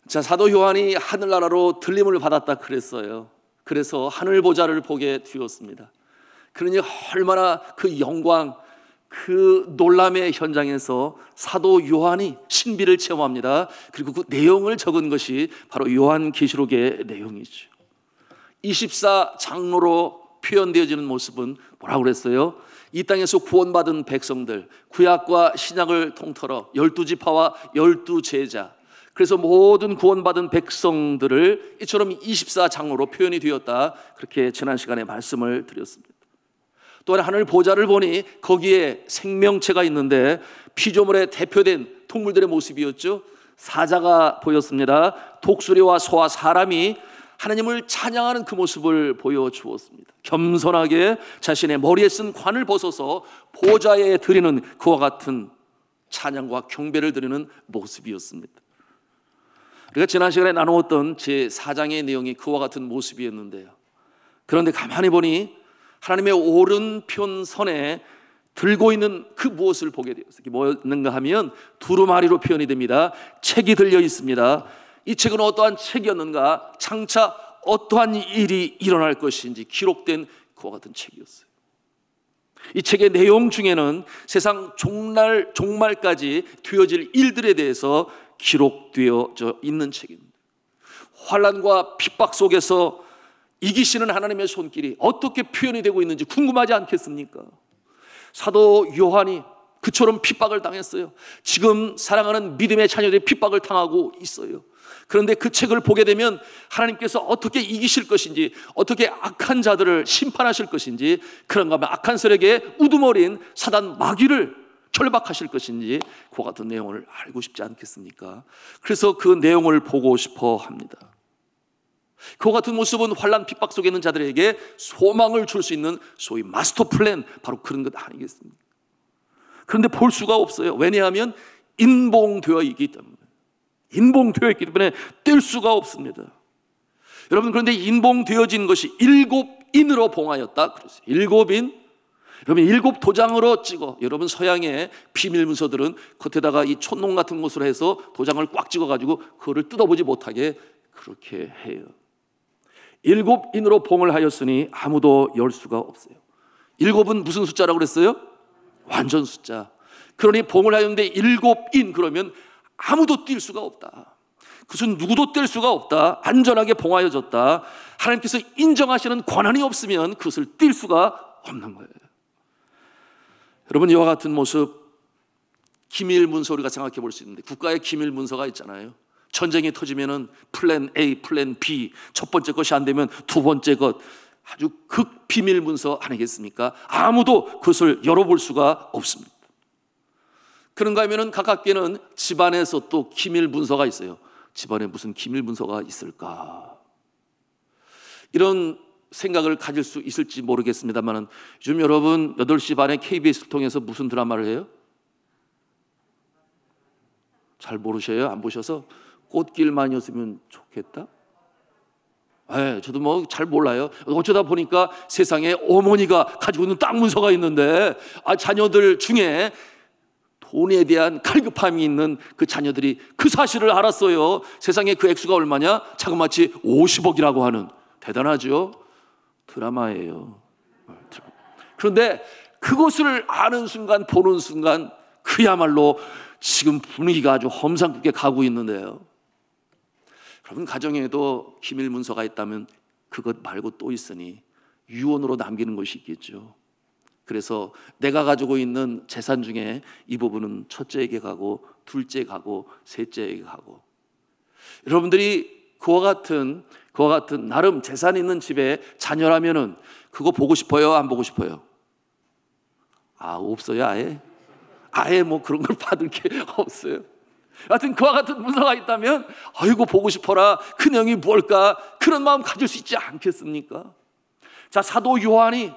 자, 사도 요한이 하늘나라로 들림을 받았다 그랬어요. 그래서 하늘 보좌를 보게 되었습니다. 그러니 얼마나 그 영광, 그 놀람의 현장에서 사도 요한이 신비를 체험합니다. 그리고 그 내용을 적은 것이 바로 요한계시록의 내용이죠. 24장로로 표현되어지는 모습은 뭐라고 그랬어요? 이 땅에서 구원받은 백성들, 구약과 신약을 통틀어 12지파와 12제자, 그래서 모든 구원받은 백성들을 이처럼 24장로로 표현이 되었다, 그렇게 지난 시간에 말씀을 드렸습니다. 또한 하늘 보좌를 보니 거기에 생명체가 있는데 피조물에 대표된 동물들의 모습이었죠. 사자가 보였습니다. 독수리와 소와 사람이 하나님을 찬양하는 그 모습을 보여주었습니다. 겸손하게 자신의 머리에 쓴 관을 벗어서 보좌에 드리는 그와 같은 찬양과 경배를 드리는 모습이었습니다. 우리가 지난 시간에 나누었던 제4장의 내용이 그와 같은 모습이었는데요, 그런데 가만히 보니 하나님의 오른편 선에 들고 있는 그 무엇을 보게 되었어요. 뭐였는가 하면 두루마리로 표현이 됩니다. 책이 들려 있습니다. 이 책은 어떠한 책이었는가? 장차 어떠한 일이 일어날 것인지 기록된 그와 같은 책이었어요. 이 책의 내용 중에는 세상 종말까지 되어질 일들에 대해서 기록되어져 있는 책입니다. 환난과 핍박 속에서 이기시는 하나님의 손길이 어떻게 표현이 되고 있는지 궁금하지 않겠습니까? 사도 요한이 그처럼 핍박을 당했어요. 지금 사랑하는 믿음의 자녀들이 핍박을 당하고 있어요. 그런데 그 책을 보게 되면 하나님께서 어떻게 이기실 것인지, 어떻게 악한 자들을 심판하실 것인지, 그런가 하면 악한 세력의 우두머리인 사단 마귀를 결박하실 것인지 그와 같은 내용을 알고 싶지 않겠습니까? 그래서 그 내용을 보고 싶어 합니다. 그와 같은 모습은 환난 핍박 속에 있는 자들에게 소망을 줄 수 있는 소위 마스터 플랜, 바로 그런 것 아니겠습니까? 그런데 볼 수가 없어요. 왜냐하면 인봉되어 있기 때문에, 인봉되어 있기 때문에 뗄 수가 없습니다. 여러분, 그런데 인봉되어진 것이 7인으로 봉하였다 그랬어요. 7인. 여러분, 7도장으로 찍어, 여러분 서양의 비밀 문서들은 겉에다가 이 촛농 같은 것으로 해서 도장을 꽉 찍어가지고 그거를 뜯어보지 못하게 그렇게 해요. 7인으로 봉을 하였으니 아무도 열 수가 없어요. 7은 무슨 숫자라고 그랬어요? 완전 숫자. 그러니 봉을 하였는데 7인, 그러면 아무도 뛸 수가 없다. 그것은 누구도 뗄 수가 없다. 안전하게 봉하여졌다. 하나님께서 인정하시는 권한이 없으면 그것을 뗄 수가 없는 거예요. 여러분, 이와 같은 모습, 기밀 문서 우리가 생각해 볼 수 있는데, 국가의 기밀 문서가 있잖아요. 전쟁이 터지면은 플랜 A, 플랜 B, 첫 번째 것이 안 되면 두 번째 것, 아주 극비밀 문서 아니겠습니까? 아무도 그것을 열어볼 수가 없습니다. 그런가 하면은 가깝게는 집안에서 또 기밀 문서가 있어요. 집안에 무슨 기밀 문서가 있을까? 이런 생각을 가질 수 있을지 모르겠습니다만, 요즘 여러분 8시 반에 KBS를 통해서 무슨 드라마를 해요? 잘 모르셔요? 안 보셔서? 꽃길만이었으면 좋겠다? 네, 저도 뭐 잘 몰라요. 어쩌다 보니까 세상에 어머니가 가지고 있는 땅 문서가 있는데, 자녀들 중에 돈에 대한 갈급함이 있는 그 자녀들이 그 사실을 알았어요. 세상에 그 액수가 얼마냐? 자그마치 50억이라고 하는, 대단하죠? 드라마예요. 그런데 그것을 아는 순간, 보는 순간, 그야말로 지금 분위기가 아주 험상궂게 가고 있는데요. 여러분, 가정에도 기밀 문서가 있다면 그것 말고 또 있으니 유언으로 남기는 것이 있겠죠. 그래서 내가 가지고 있는 재산 중에 이 부분은 첫째에게 가고, 둘째 가고, 셋째에게 가고. 여러분들이 그와 같은 나름 재산 있는 집에 자녀라면은 그거 보고 싶어요? 안 보고 싶어요? 없어요, 아예 뭐 그런 걸 받을 게 없어요. 하여튼 그와 같은 문서가 있다면 아이고 보고 싶어라, 그 내용이 뭘까, 그런 마음 가질 수 있지 않겠습니까? 자, 사도 요한이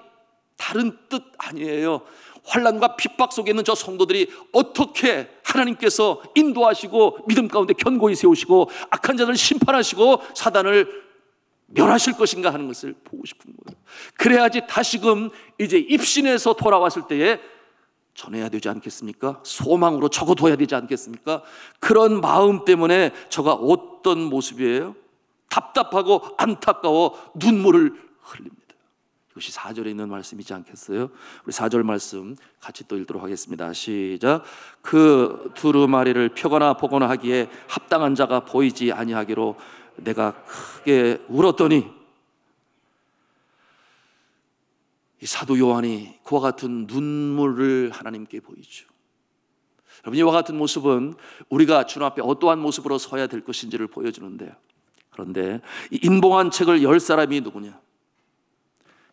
다른 뜻 아니에요. 환난과 핍박 속에 있는 저 성도들이 어떻게 하나님께서 인도하시고 믿음 가운데 견고히 세우시고 악한 자들을 심판하시고 사단을 멸하실 것인가 하는 것을 보고 싶은 거예요. 그래야지 다시금 이제 입신에서 돌아왔을 때에 전해야 되지 않겠습니까? 소망으로 적어둬야 되지 않겠습니까? 그런 마음 때문에 저가 어떤 모습이에요? 답답하고 안타까워 눈물을 흘립니다. 이것이 4절에 있는 말씀이지 않겠어요? 우리 4절 말씀 같이 또 읽도록 하겠습니다. 시작. 그 두루마리를 펴거나 보거나 하기에 합당한 자가 보이지 아니하기로 내가 크게 울었더니, 이 사도 요한이 그와 같은 눈물을 하나님께 보이죠. 여러분, 이와 같은 모습은 우리가 주님 앞에 어떠한 모습으로 서야 될 것인지를 보여주는데요. 그런데 이 인봉한 책을 열 사람이 누구냐?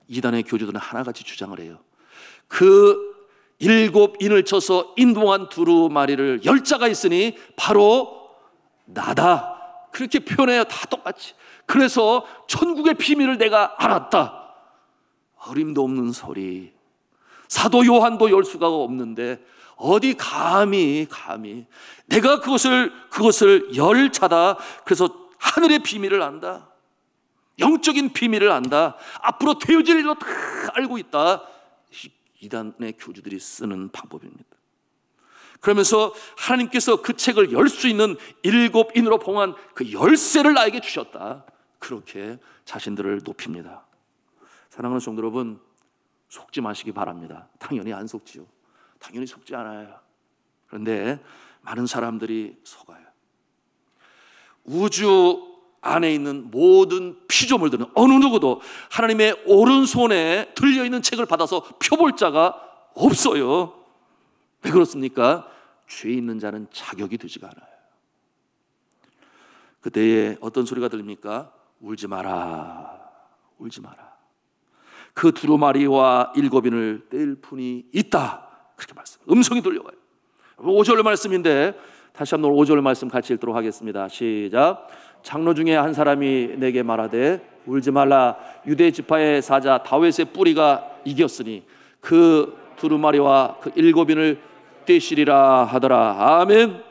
이단의 교주들은 하나같이 주장을 해요. 그 7인을 쳐서 인봉한 두루마리를 10자가 있으니 바로 나다, 그렇게 표현해요. 다 똑같이. 그래서 천국의 비밀을 내가 알았다. 어림도 없는 소리. 사도 요한도 열 수가 없는데 어디 감히 내가 그것을 열 자다. 그래서 하늘의 비밀을 안다, 영적인 비밀을 안다, 앞으로 되어질 일로 다 알고 있다. 이단의 교주들이 쓰는 방법입니다. 그러면서 하나님께서 그 책을 열 수 있는 7인으로 봉한 그 열쇠를 나에게 주셨다. 그렇게 자신들을 높입니다. 사랑하는 성도 여러분, 속지 마시기 바랍니다. 당연히 안 속지요. 당연히 속지 않아요. 그런데 많은 사람들이 속아요. 우주 안에 있는 모든 피조물들은 어느 누구도 하나님의 오른손에 들려있는 책을 받아서 펴볼 자가 없어요. 왜 그렇습니까? 죄 있는 자는 자격이 되지가 않아요. 그때에 어떤 소리가 들립니까? 울지 마라, 울지 마라. 그 두루마리와 7인을 뗄 분이 있다, 그렇게 말씀, 음성이 들려와요. 5절 말씀인데 다시 한번 5절 말씀 같이 읽도록 하겠습니다. 시작. 장로 중에 한 사람이 내게 말하되 울지 말라, 유대 지파의 사자 다윗의 뿌리가 이겼으니 그 두루마리와 그 7인을 떼시리라 하더라. 아멘.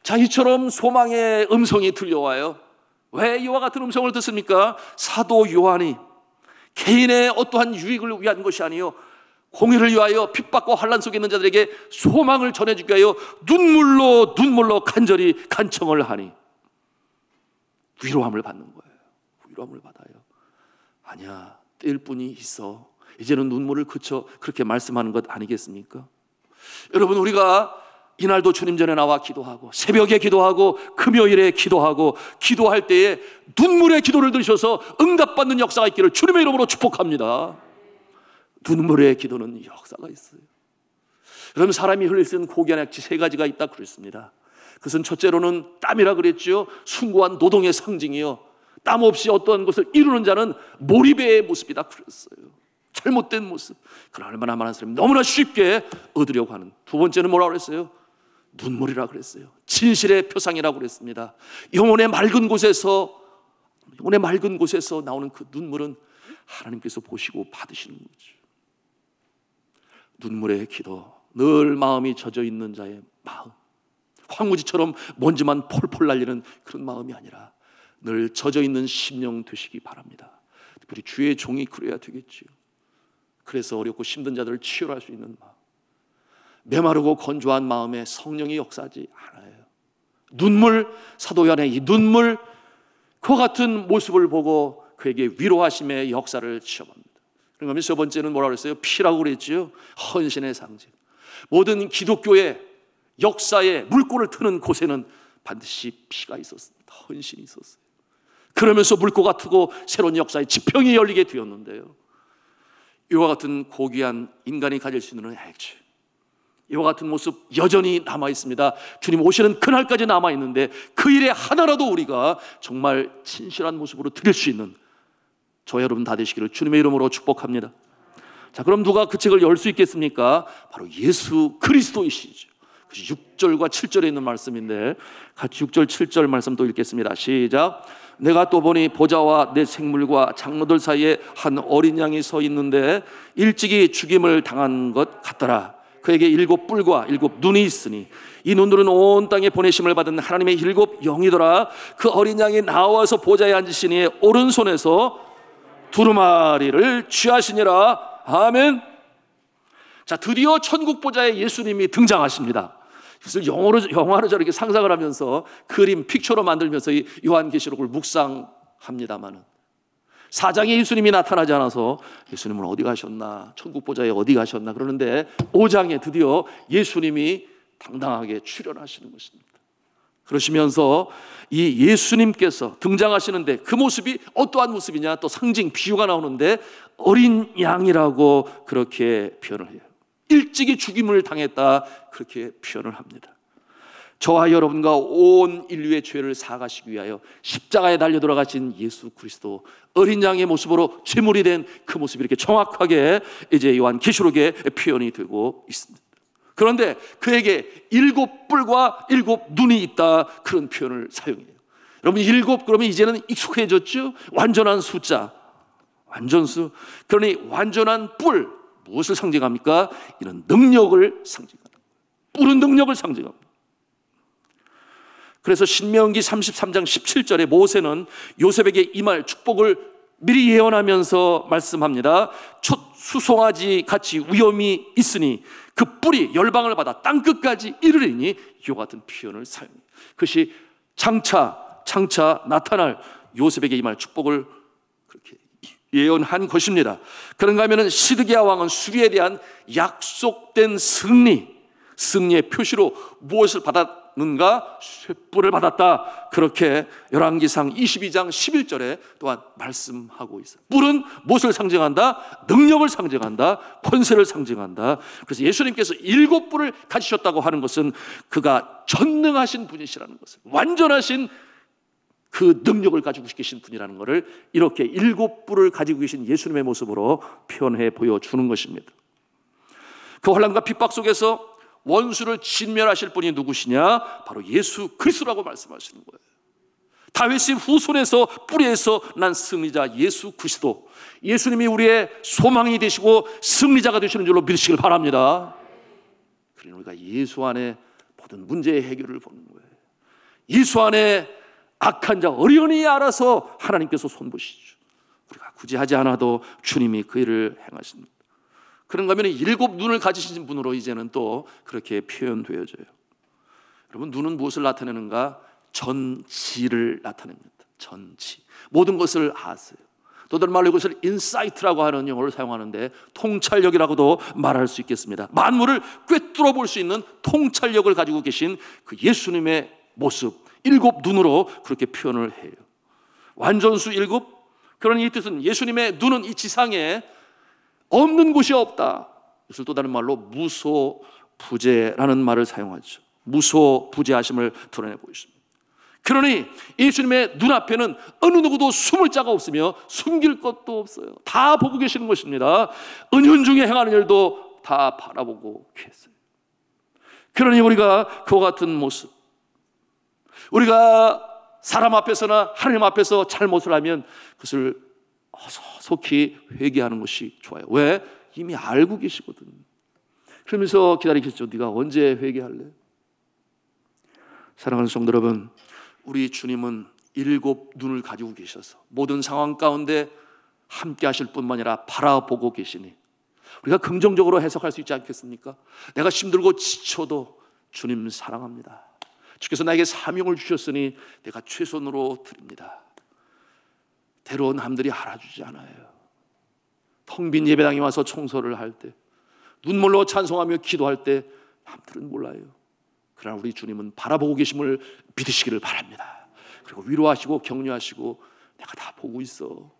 자, 이처럼 소망의 음성이 들려와요. 왜 이와 같은 음성을 듣습니까? 사도 요한이 개인의 어떠한 유익을 위한 것이 아니요, 공의를 위하여 핍박과 환난 속에 있는 자들에게 소망을 전해주기 위하여 눈물로 간절히 간청을 하니 위로함을 받는 거예요. 위로함을 받아요. 아니야, 뗄 뿐이 있어. 이제는 눈물을 그쳐, 그렇게 말씀하는 것 아니겠습니까? 여러분, 우리가 이날도 주님 전에 나와 기도하고 새벽에 기도하고 금요일에 기도하고 기도할 때에 눈물의 기도를 들으셔서 응답받는 역사가 있기를 주님의 이름으로 축복합니다. 눈물의 기도는 역사가 있어요. 여러분, 사람이 흘릴 수 있는 고귀한 액체 3가지가 있다 그랬습니다. 그것은 첫째로는 땀이라 그랬죠. 숭고한 노동의 상징이요, 땀 없이 어떠한 것을 이루는 자는 몰입의 모습이다 그랬어요. 잘못된 모습. 그러나 얼마나 많은 사람이 너무나 쉽게 얻으려고 하는. 두 번째는 뭐라고 그랬어요? 눈물이라고 그랬어요. 진실의 표상이라고 그랬습니다. 영혼의 맑은 곳에서 나오는 그 눈물은 하나님께서 보시고 받으시는 거죠. 눈물의 기도, 늘 마음이 젖어 있는 자의 마음, 황무지처럼 먼지만 폴폴 날리는 그런 마음이 아니라 늘 젖어 있는 심령 되시기 바랍니다. 특별히 주의 종이 그래야 되겠지요. 그래서 어렵고 힘든 자들을 치유할 수 있는 마음, 메마르고 건조한 마음에 성령이 역사하지 않아요. 눈물, 사도 요한의 이 눈물, 그와 같은 모습을 보고 그에게 위로하심의 역사를 체험합니다. 그러면 첫 번째는 뭐라고 그랬어요? 피라고 그랬죠. 헌신의 상징. 모든 기독교의 역사에 물꼬를 트는 곳에는 반드시 피가 있었습니다. 헌신이 있었어요. 그러면서 물꼬가 트고 새로운 역사의 지평이 열리게 되었는데요, 이와 같은 고귀한 인간이 가질 수 있는 액체, 이와 같은 모습 여전히 남아있습니다. 주님 오시는 그날까지 남아있는데 그 일에 하나라도 우리가 정말 진실한 모습으로 드릴 수 있는 저와 여러분 다 되시기를 주님의 이름으로 축복합니다. 자, 그럼 누가 그 책을 열 수 있겠습니까? 바로 예수 그리스도이시죠. 6절과 7절에 있는 말씀인데 같이 6절 7절 말씀 또 읽겠습니다. 시작. 내가 또 보니 보좌와 내 생물과 장로들 사이에 한 어린 양이 서 있는데 일찍이 죽임을 당한 것 같더라. 그에게 7뿔과 7눈이 있으니 이 눈들은 온 땅에 보내심을 받은 하나님의 7 영이더라. 그 어린 양이 나와서 보좌에 앉으시니 오른손에서 두루마리를 취하시니라. 아멘. 자, 드디어 천국 보좌에 예수님이 등장하십니다. 그래서 영화로 저렇게 상상을 하면서 그림, 픽처로 만들면서 이 요한계시록을 묵상합니다마는 4장에 예수님이 나타나지 않아서 예수님은 어디 가셨나, 천국 보좌에 어디 가셨나 그러는데 5장에 드디어 예수님이 당당하게 출현하시는 것입니다. 그러시면서 이 예수님께서 등장하시는데 그 모습이 어떠한 모습이냐, 또 상징, 비유가 나오는데 어린 양이라고 그렇게 표현을 해요. 일찍이 죽임을 당했다 그렇게 표현을 합니다. 저와 여러분과 온 인류의 죄를 사하시기 위하여 십자가에 달려 돌아가신 예수 그리스도, 어린 양의 모습으로 제물이 된 그 모습이 이렇게 정확하게 이제 요한계시록에 표현이 되고 있습니다. 그런데 그에게 7뿔과 7눈이 있다 그런 표현을 사용해요. 여러분 7 그러면 이제는 익숙해졌죠? 완전한 숫자, 완전수. 그러니 완전한 뿔 무엇을 상징합니까? 이런 능력을 상징합니다. 뿔은 능력을 상징합니다. 그래서 신명기 33장 17절에 모세는 요셉에게 임할 축복을 미리 예언하면서 말씀합니다. 첫 수송아지 같이 위엄이 있으니 그 뿔이 열방을 받아 땅끝까지 이르리니, 이와 같은 표현을 사용해요. 그것이 장차 나타날 요셉에게 임할 축복을 그렇게 예언한 것입니다. 그런가 하면 시드기야 왕은 수리에 대한 약속된 승리의 표시로 무엇을 받았는가? 쇠뿔을 받았다. 그렇게 열왕기상 22장 11절에 또한 말씀하고 있어요. 뿔은 무엇을 상징한다? 능력을 상징한다. 권세를 상징한다. 그래서 예수님께서 7뿔을 가지셨다고 하는 것은 그가 전능하신 분이시라는 것을, 완전하신 그 능력을 가지고 계신 분이라는 것을 이렇게 7뿔을 가지고 계신 예수님의 모습으로 표현해 보여주는 것입니다. 그 환난과 핍박 속에서 원수를 진멸하실 분이 누구시냐? 바로 예수 그리스도라고 말씀하시는 거예요. 다윗의 후손에서, 뿌리에서 난 승리자 예수 그리스도, 예수님이 우리의 소망이 되시고 승리자가 되시는 줄로 믿으시길 바랍니다. 그러니 우리가 예수 안에 모든 문제의 해결을 보는 거예요. 예수 안에 악한 자 어련히 알아서 하나님께서 손보시죠. 우리가 굳이 하지 않아도 주님이 그 일을 행하십니다. 그런가 하면 7 눈을 가지신 분으로 이제는 또 그렇게 표현되어져요. 여러분, 눈은 무엇을 나타내는가? 전지를 나타냅니다. 전지, 모든 것을 아세요. 또 다른 말로 이것을 인사이트라고 하는 용어를 사용하는데 통찰력이라고도 말할 수 있겠습니다. 만물을 꿰뚫어 볼 수 있는 통찰력을 가지고 계신 그 예수님의 모습, 7 눈으로 그렇게 표현을 해요. 완전수 7. 그러니 이 뜻은 예수님의 눈은 이 지상에 없는 곳이 없다. 이것을 또 다른 말로 무소부재라는 말을 사용하죠. 무소부재하심을 드러내고 있습니다. 그러니 예수님의 눈앞에는 어느 누구도 숨을 자가 없으며 숨길 것도 없어요. 다 보고 계시는 것입니다. 은연중에 행하는 일도 다 바라보고 계세요. 그러니 우리가 그와 같은 모습, 우리가 사람 앞에서나 하나님 앞에서 잘못을 하면 그것을 속히 회개하는 것이 좋아요. 왜? 이미 알고 계시거든. 그러면서 기다리겠죠. 네가 언제 회개할래? 사랑하는 성도 여러분, 우리 주님은 7 눈을 가지고 계셔서 모든 상황 가운데 함께 하실 뿐만 아니라 바라보고 계시니 우리가 긍정적으로 해석할 수 있지 않겠습니까? 내가 힘들고 지쳐도 주님 사랑합니다. 주께서 나에게 사명을 주셨으니 내가 최선으로 드립니다. 때론 남들이 알아주지 않아요. 텅 빈 예배당에 와서 청소를 할 때, 눈물로 찬송하며 기도할 때 남들은 몰라요. 그러나 우리 주님은 바라보고 계심을 믿으시기를 바랍니다. 그리고 위로하시고 격려하시고 내가 다 보고 있어.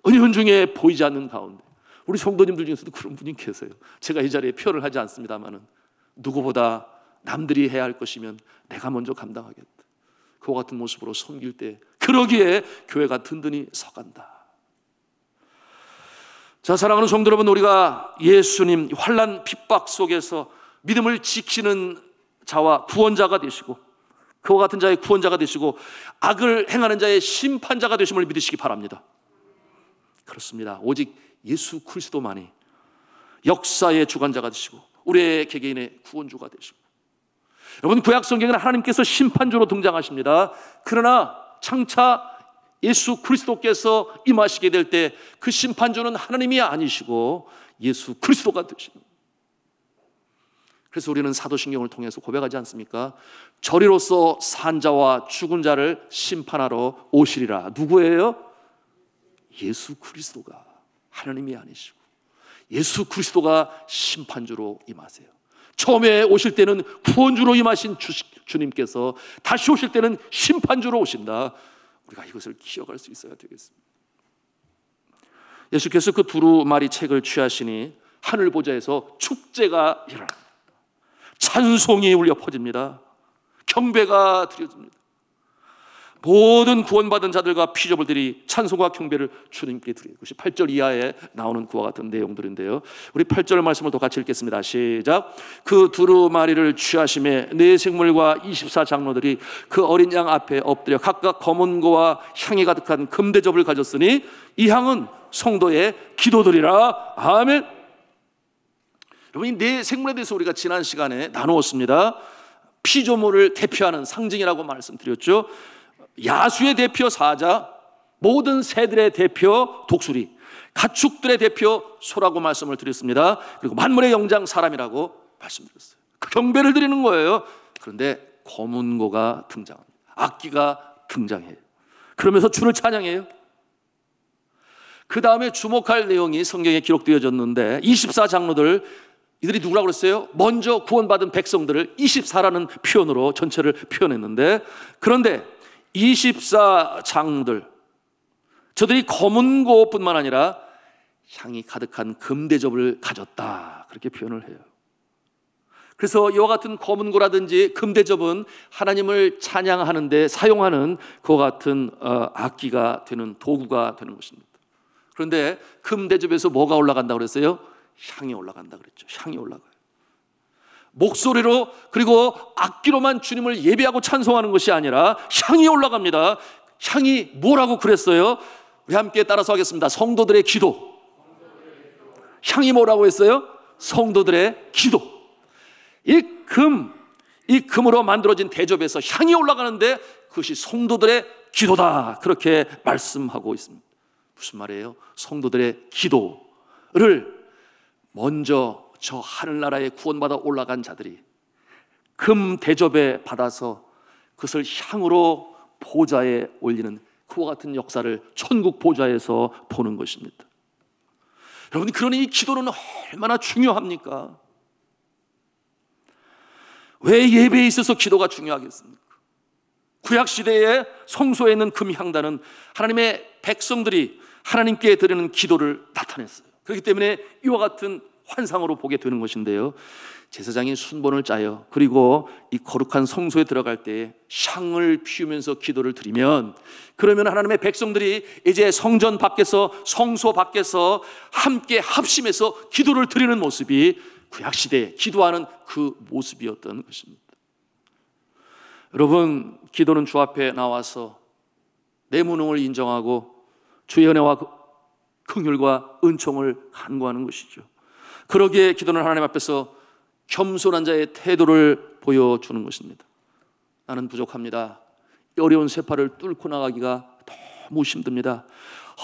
은연중에 보이지 않는 가운데 우리 성도님들 중에서도 그런 분이 계세요. 제가 이 자리에 표현을 하지 않습니다마는 누구보다 남들이 해야 할 것이면 내가 먼저 감당하겠다. 그와 같은 모습으로 섬길 때 그러기에 교회가 든든히 서간다. 자, 사랑하는 성도 여러분, 우리가 예수님 환난 핍박 속에서 믿음을 지키는 자와 구원자가 되시고 그와 같은 자의 구원자가 되시고 악을 행하는 자의 심판자가 되심을 믿으시기 바랍니다. 그렇습니다. 오직 예수 그리스도만이 역사의 주관자가 되시고 우리의 개개인의 구원주가 되시고, 여러분 구약 성경에는 하나님께서 심판주로 등장하십니다. 그러나 장차 예수 그리스도께서 임하시게 될 때 그 심판주는 하나님이 아니시고 예수 그리스도가 되십니다. 그래서 우리는 사도신경을 통해서 고백하지 않습니까? 저리로서 산 자와 죽은 자를 심판하러 오시리라. 누구예요? 예수 그리스도가 하나님이 아니시고 예수 그리스도가 심판주로 임하세요. 처음에 오실 때는 구원주로 임하신 주님께서 다시 오실 때는 심판주로 오신다. 우리가 이것을 기억할 수 있어야 되겠습니다. 예수께서 그 두루마리 책을 취하시니 하늘 보좌에서 축제가 일어납니다. 찬송이 울려 퍼집니다. 경배가 드려집니다. 모든 구원받은 자들과 피조물들이 찬송과 경배를 주님께 드리는 것이 8절 이하에 나오는 그와 같은 내용들인데요. 우리 8절 말씀을 또 같이 읽겠습니다. 시작. 그 두루마리를 취하심에 네 생물과 24장로들이 그 어린 양 앞에 엎드려 각각 검은 고와 향이 가득한 금대접을 가졌으니 이 향은 성도의 기도들이라. 아멘. 여러분, 이 네 생물에 대해서 우리가 지난 시간에 나누었습니다. 피조물을 대표하는 상징이라고 말씀드렸죠. 야수의 대표 사자, 모든 새들의 대표 독수리, 가축들의 대표 소라고 말씀을 드렸습니다. 그리고 만물의 영장 사람이라고 말씀드렸어요. 그 경배를 드리는 거예요. 그런데 검은고가 등장합니다. 악기가 등장해요. 그러면서 주를 찬양해요. 그 다음에 주목할 내용이 성경에 기록되어졌는데 24장로들, 이들이 누구라고 그랬어요? 먼저 구원받은 백성들을 24라는 표현으로 전체를 표현했는데, 그런데 24장들, 저들이 검은 고뿐만 아니라 향이 가득한 금대접을 가졌다, 그렇게 표현을 해요. 그래서 이와 같은 검은 고라든지 금대접은 하나님을 찬양하는 데 사용하는 그와 같은 악기가 되는, 도구가 되는 것입니다. 그런데 금대접에서 뭐가 올라간다고 그랬어요? 향이 올라간다 그랬죠. 향이 올라가요. 목소리로, 그리고 악기로만 주님을 예배하고 찬송하는 것이 아니라 향이 올라갑니다. 향이 뭐라고 그랬어요? 우리 함께 따라서 하겠습니다. 성도들의 기도. 향이 뭐라고 했어요? 성도들의 기도. 이 금으로 만들어진 대접에서 향이 올라가는데 그것이 성도들의 기도다, 그렇게 말씀하고 있습니다. 무슨 말이에요? 성도들의 기도를 먼저 저 하늘나라에 구원받아 올라간 자들이 금 대접에 받아서 그것을 향으로 보좌에 올리는 그와 같은 역사를 천국 보좌에서 보는 것입니다. 여러분, 그러니 이 기도는 얼마나 중요합니까? 왜 예배에 있어서 기도가 중요하겠습니까? 구약시대의 성소에 있는 금향단은 하나님의 백성들이 하나님께 드리는 기도를 나타냈어요. 그렇기 때문에 이와 같은 환상으로 보게 되는 것인데요, 제사장이 순번을 짜요. 그리고 이 거룩한 성소에 들어갈 때 향을 피우면서 기도를 드리면, 그러면 하나님의 백성들이 이제 성전 밖에서, 성소 밖에서 함께 합심해서 기도를 드리는 모습이 구약시대에 기도하는 그 모습이었던 것입니다. 여러분, 기도는 주 앞에 나와서 내 무능을 인정하고 주의 은혜와 긍휼과 은총을 간구하는 것이죠. 그러기에 기도는 하나님 앞에서 겸손한 자의 태도를 보여주는 것입니다. 나는 부족합니다. 어려운 세파를 뚫고 나가기가 너무 힘듭니다.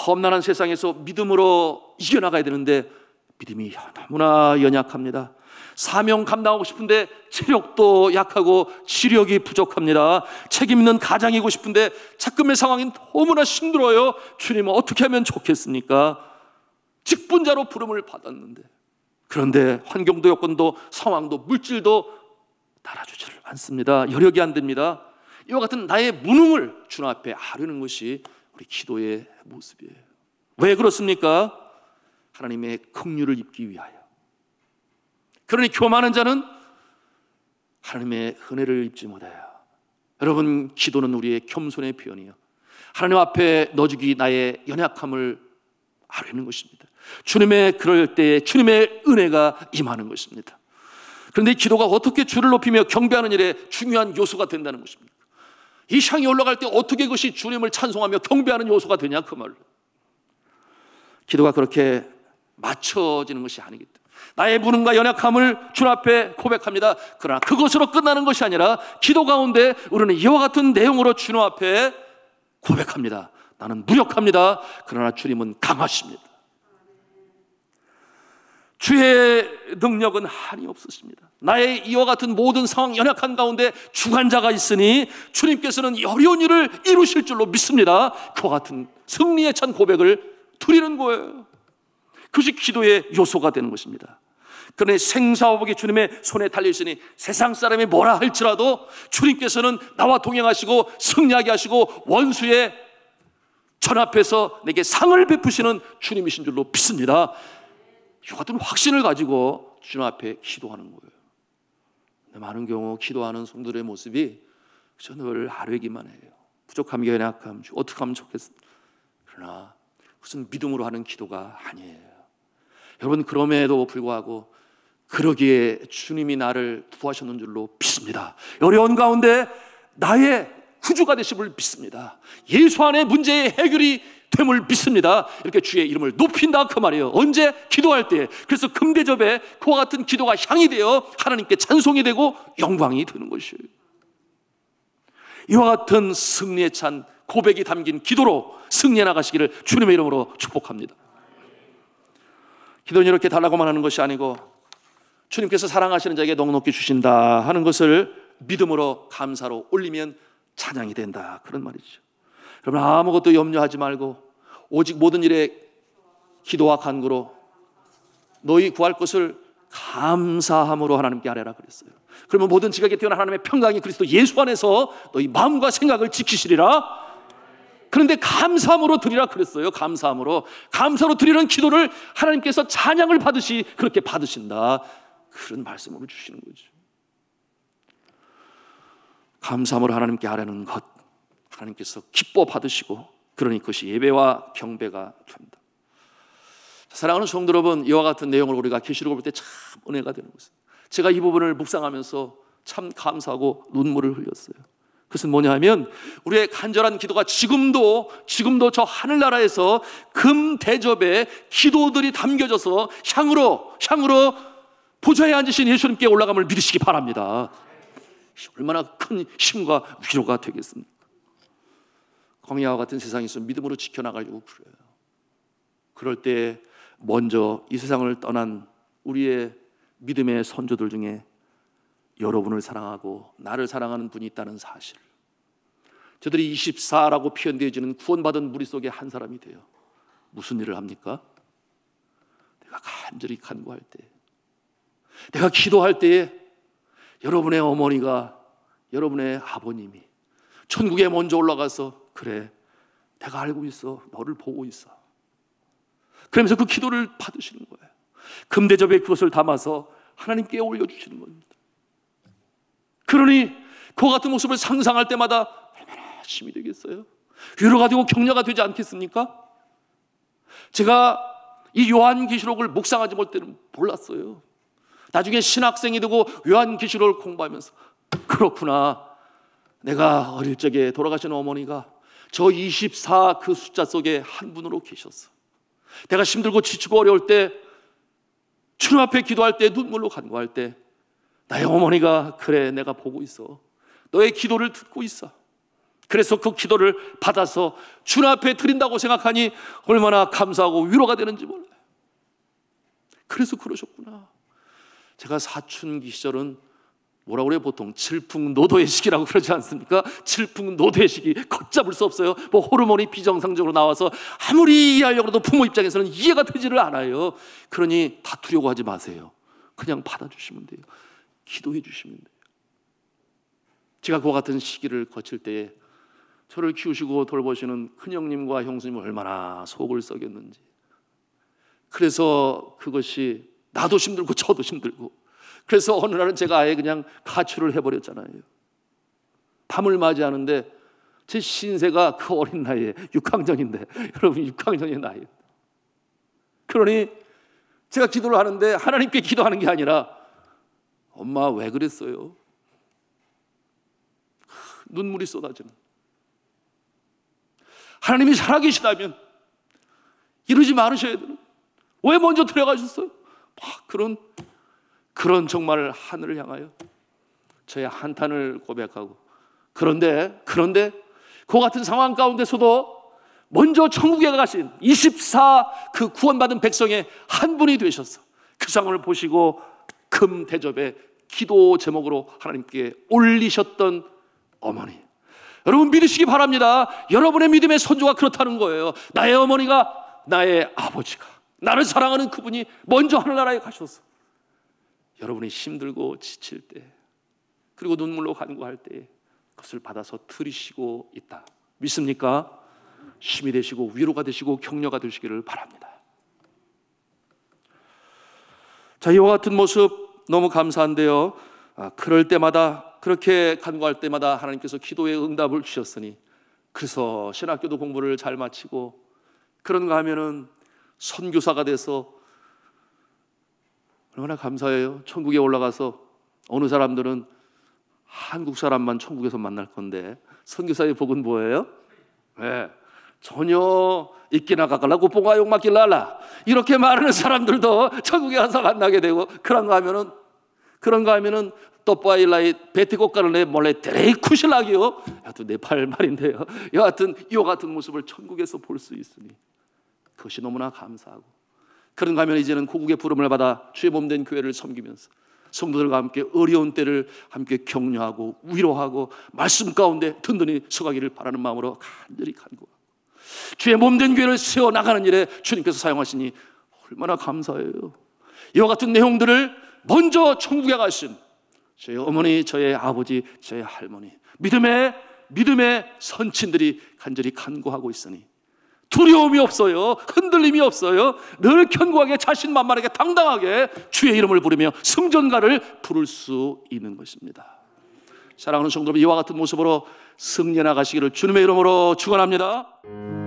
험난한 세상에서 믿음으로 이겨나가야 되는데 믿음이 너무나 연약합니다. 사명 감당하고 싶은데 체력도 약하고 지력이 부족합니다. 책임 있는 가장이고 싶은데 자금의 상황이 너무나 힘들어요. 주님, 어떻게 하면 좋겠습니까? 직분자로 부름을 받았는데, 그런데 환경도 여건도 상황도 물질도 따라주지를 않습니다. 여력이 안 됩니다. 이와 같은 나의 무능을 주님 앞에 아뢰는 것이 우리 기도의 모습이에요. 왜 그렇습니까? 하나님의 긍휼을 입기 위하여. 그러니 교만한 자는 하나님의 은혜를 입지 못해요. 여러분, 기도는 우리의 겸손의 표현이에요. 하나님 앞에 넣어주기 나의 연약함을 아뢰는 것입니다. 주님의 그럴 때에 주님의 은혜가 임하는 것입니다. 그런데 기도가 어떻게 주를 높이며 경배하는 일에 중요한 요소가 된다는 것입니까? 이 향이 올라갈 때 어떻게 그것이 주님을 찬송하며 경배하는 요소가 되냐, 그 말로. 기도가 그렇게 맞춰지는 것이 아니기 때문에 나의 무능과 연약함을 주님 앞에 고백합니다. 그러나 그것으로 끝나는 것이 아니라 기도 가운데 우리는 이와 같은 내용으로 주님 앞에 고백합니다. 나는 무력합니다. 그러나 주님은 강하십니다. 주의 능력은 한이 없으십니다. 나의 이와 같은 모든 상황 연약한 가운데 주관자가 있으니 주님께서는 어려운 일을 이루실 줄로 믿습니다. 그와 같은 승리에 찬 고백을 드리는 거예요. 그것이 기도의 요소가 되는 것입니다. 그러니 생사화복이 주님의 손에 달려있으니 세상 사람이 뭐라 할지라도 주님께서는 나와 동행하시고 승리하게 하시고 원수의 전 앞에서 내게 상을 베푸시는 주님이신 줄로 믿습니다. 이 같은 확신을 가지고 주님 앞에 기도하는 거예요. 많은 경우 기도하는 성도들의 모습이 늘 아뢰기만 해요. 부족함, 연약함, 어떻게 하면 좋겠습니까? 그러나 그것은 믿음으로 하는 기도가 아니에요. 여러분, 그럼에도 불구하고 그러기에 주님이 나를 구하셨는 줄로 믿습니다. 어려운 가운데 나의 구주가 되심을 믿습니다. 예수 안에 문제의 해결이 됨을 믿습니다. 이렇게 주의 이름을 높인다 그 말이에요. 언제? 기도할 때. 그래서 금대접에 그와 같은 기도가 향이 되어 하나님께 찬송이 되고 영광이 되는 것이에요. 이와 같은 승리에 찬 고백이 담긴 기도로 승리해 나가시기를 주님의 이름으로 축복합니다. 기도는 이렇게 달라고만 하는 것이 아니고 주님께서 사랑하시는 자에게 넉넉히 주신다 하는 것을 믿음으로 감사로 올리면 찬양이 된다, 그런 말이죠. 여러분, 아무것도 염려하지 말고 오직 모든 일에 기도와 간구로 너희 구할 것을 감사함으로 하나님께 아뢰라 그랬어요. 그러면 모든 지각에 뛰어난 하나님의 평강이 그리스도 예수 안에서 너희 마음과 생각을 지키시리라. 그런데 감사함으로 드리라 그랬어요. 감사로 드리는 기도를 하나님께서 찬양을 받으시 그렇게 받으신다, 그런 말씀을 주시는 거죠. 감사함으로 하나님께 아뢰는 것, 하나님께서 기뻐 받으시고 그러니 그것이 예배와 경배가 됩니다. 사랑하는 성도 여러분, 이와 같은 내용을 우리가 계시록을 볼 때 참 은혜가 되는 것입니다. 제가 이 부분을 묵상하면서 참 감사하고 눈물을 흘렸어요. 그것은 뭐냐 하면 우리의 간절한 기도가 지금도 저 하늘나라에서 금 대접에 기도들이 담겨져서 향으로 보좌에 앉으신 예수님께 올라감을 믿으시기 바랍니다. 얼마나 큰 힘과 위로가 되겠습니까? 광야와 같은 세상에서 믿음으로 지켜나가려고 그래요. 그럴 때 먼저 이 세상을 떠난 우리의 믿음의 선조들 중에 여러분을 사랑하고 나를 사랑하는 분이 있다는 사실, 저들이 24라고 표현되어지는 구원받은 무리 속에 한 사람이 돼요. 무슨 일을 합니까? 내가 간절히 간구할 때, 내가 기도할 때에 여러분의 어머니가, 여러분의 아버님이 천국에 먼저 올라가서 그래, 내가 알고 있어, 너를 보고 있어, 그러면서 그 기도를 받으시는 거예요. 금대접에 그것을 담아서 하나님께 올려주시는 겁니다. 그러니 그와 같은 모습을 상상할 때마다 얼마나 힘이 되겠어요? 위로가 되고 격려가 되지 않겠습니까? 제가 이 요한계시록을 묵상하지 못 때는 몰랐어요. 나중에 신학생이 되고 요한계시록을 공부하면서 그렇구나, 내가 어릴 적에 돌아가신 어머니가 저 24 그 숫자 속에 한 분으로 계셨어. 내가 힘들고 지치고 어려울 때, 주님 앞에 기도할 때, 눈물로 간구할 때 나의 어머니가 그래, 내가 보고 있어, 너의 기도를 듣고 있어. 그래서 그 기도를 받아서 주님 앞에 드린다고 생각하니 얼마나 감사하고 위로가 되는지 몰라요. 그래서 그러셨구나. 제가 사춘기 시절은 뭐라고 그래요? 보통 질풍노도의 시기라고 그러지 않습니까? 질풍노도의 시기, 걷잡을 수 없어요. 뭐 호르몬이 비정상적으로 나와서 아무리 이해하려고 해도 부모 입장에서는 이해가 되지를 않아요. 그러니 다투려고 하지 마세요. 그냥 받아주시면 돼요. 기도해 주시면 돼요. 제가 그와 같은 시기를 거칠 때에 저를 키우시고 돌보시는 큰형님과 형수님은 얼마나 속을 썩였는지. 그래서 그것이 나도 힘들고 저도 힘들고, 그래서 어느 날은 제가 아예 그냥 가출을 해버렸잖아요. 밤을 맞이하는데 제 신세가 그 어린 나이에 6학년인데, 여러분 6학년의 나이. 그러니 제가 기도를 하는데 하나님께 기도하는 게 아니라 엄마 왜 그랬어요? 눈물이 쏟아지는. 하나님이 살아계시다면 이러지 말으셔야 되는, 왜 먼저 들어가셨어요? 그런 정말 하늘을 향하여 저의 한탄을 고백하고, 그런데 그 같은 상황 가운데서도 먼저 천국에 가신 24 그 구원받은 백성의 한 분이 되셔서 그 상황을 보시고 금 대접에 기도 제목으로 하나님께 올리셨던 어머니. 여러분 믿으시기 바랍니다. 여러분의 믿음의 선조가 그렇다는 거예요. 나의 어머니가, 나의 아버지가, 나를 사랑하는 그분이 먼저 하늘나라에 가셔서 여러분이 힘들고 지칠 때, 그리고 눈물로 간구할 때 그것을 받아서 들이시고 있다. 믿습니까? 힘이 되시고 위로가 되시고 격려가 되시기를 바랍니다. 자, 이와 같은 모습 너무 감사한데요. 그럴 때마다, 그렇게 간구할 때마다 하나님께서 기도의 응답을 주셨으니, 그래서 신학교도 공부를 잘 마치고 그런가 하면은 선교사가 돼서 얼마나 감사해요. 천국에 올라가서 어느 사람들은 한국 사람만 천국에서 만날 건데 선교사의 복은 뭐예요? 네, 전혀 있기나 가깔라고 뽕아 욕 맞길랄라 이렇게 말하는 사람들도 천국에 가서 만나게 되고, 그런가 하면은 또빠일라이 베티고가르네 몰래 데레이쿠실락이요. 여하튼 네팔 말인데요. 여하튼 이와 같은 모습을 천국에서 볼 수 있으니 그것이 너무나 감사하고, 그런가 하면 이제는 고국의 부름을 받아 주의 몸된 교회를 섬기면서 성도들과 함께 어려운 때를 함께 격려하고 위로하고 말씀 가운데 든든히 서가기를 바라는 마음으로 간절히 간구하고 주의 몸된 교회를 세워나가는 일에 주님께서 사용하시니 얼마나 감사해요. 이와 같은 내용들을 먼저 천국에 가신 저희 어머니, 저희 아버지, 저희 할머니, 믿음의 선친들이 간절히 간구하고 있으니 두려움이 없어요. 흔들림이 없어요. 늘 견고하게 자신만만하게 당당하게 주의 이름을 부르며 승전가를 부를 수 있는 것입니다. 사랑하는 성도 여러분, 이와 같은 모습으로 승리해 나가시기를 주님의 이름으로 축원합니다.